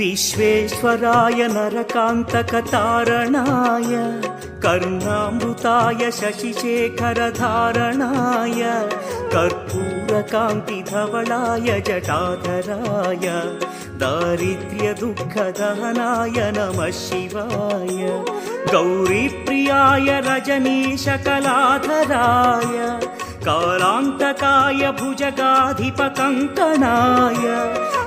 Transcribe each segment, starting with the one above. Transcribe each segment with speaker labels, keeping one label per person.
Speaker 1: विश्वेश्वराय नरकान्तकतारणाय कर्णामृताय शशिशेखरधारणाय कर्पूरकान्तिधवलाय जटाधराय दारिद्र्यदुःखदहनाय नमः शिवाय गौरीप्रियाय रजनीशकलाधराय कालान्तकाय भुजगाधिपकङ्कणाय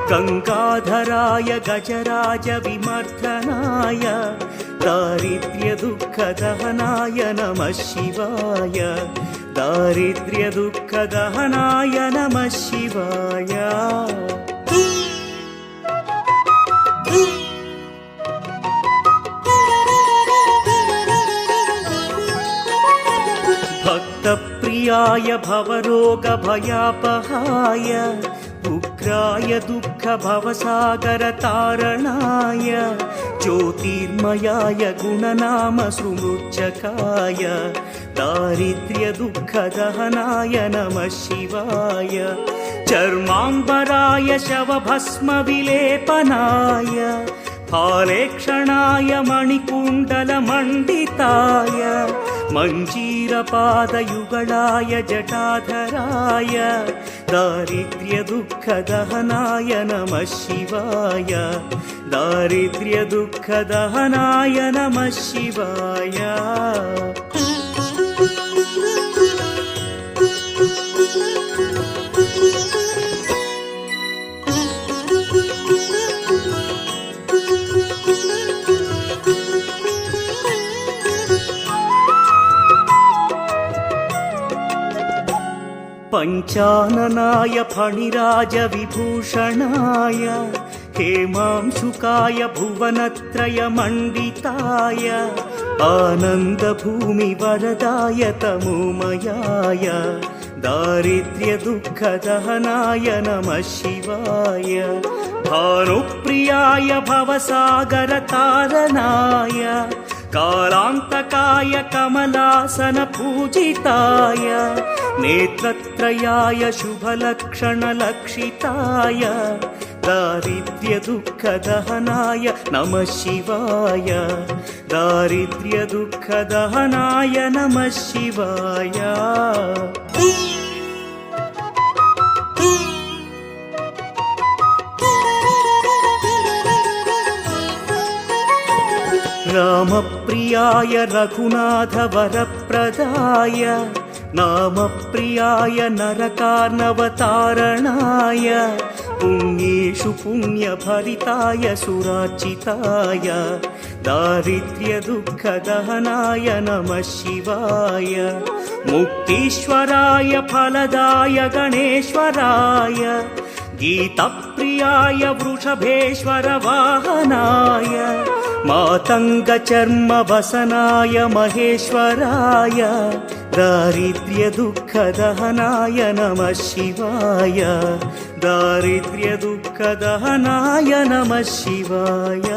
Speaker 1: गङ्गाधराय गजराज विमर्दनाय दारिद्र्यदुःखदहनाय नमः शिवाय दारिद्र्यदुःखदहनाय नमः शिवाय भक्तप्रियाय भवरोगभयापहाय उग्राय दुःखभवसागरतारणाय ज्योतिर्मयाय गुणनामसुमृच्छकाय दारिद्र्यदुःखदहनाय नमः शिवाय चर्माम्बराय शवभस्मविलेपनाय फालेक्षणाय मणिकुण्डलमण्डिताय मञ्जीरपादयुगलाय जटाधराय दारिद्र्यदुःखदहनाय नमः शिवाय दारिद्र्यदुःखदहनाय नमः शिवाय पञ्चाननाय फणिराजविभूषणाय हेमांशुकाय भुवनत्रयमण्डिताय आनन्दभूमिवरदाय तमोमयाय दारिद्र्यदुःखदहनाय नमः शिवाय भानुप्रियाय भवसागरतारणाय कालान्तकाय कमलासनपूजिताय नेत्रत्रयाय शुभलक्षणलक्षिताय दारिद्र्यदुःखदहनाय नमः शिवाय दारिद्र्यदुःखदहनाय नमः शिवाय रामप्रियाय रघुनाथवरप्रदाय नामप्रियाय नरकार्णवतारणाय पुण्येषु पुण्यभरिताय सुरार्चिताय दारिद्र्यदुःखदहनाय नमः शिवाय मुक्तीश्वराय फलदाय गणेश्वराय गीतप्रियाय वृषभेश्वर वाहनाय मातङ्गचर्मवसनाय महेश्वराय दारिद्र्यदुःखदहनाय नमः शिवाय दारिद्र्यदुःखदहनाय नमः शिवाय।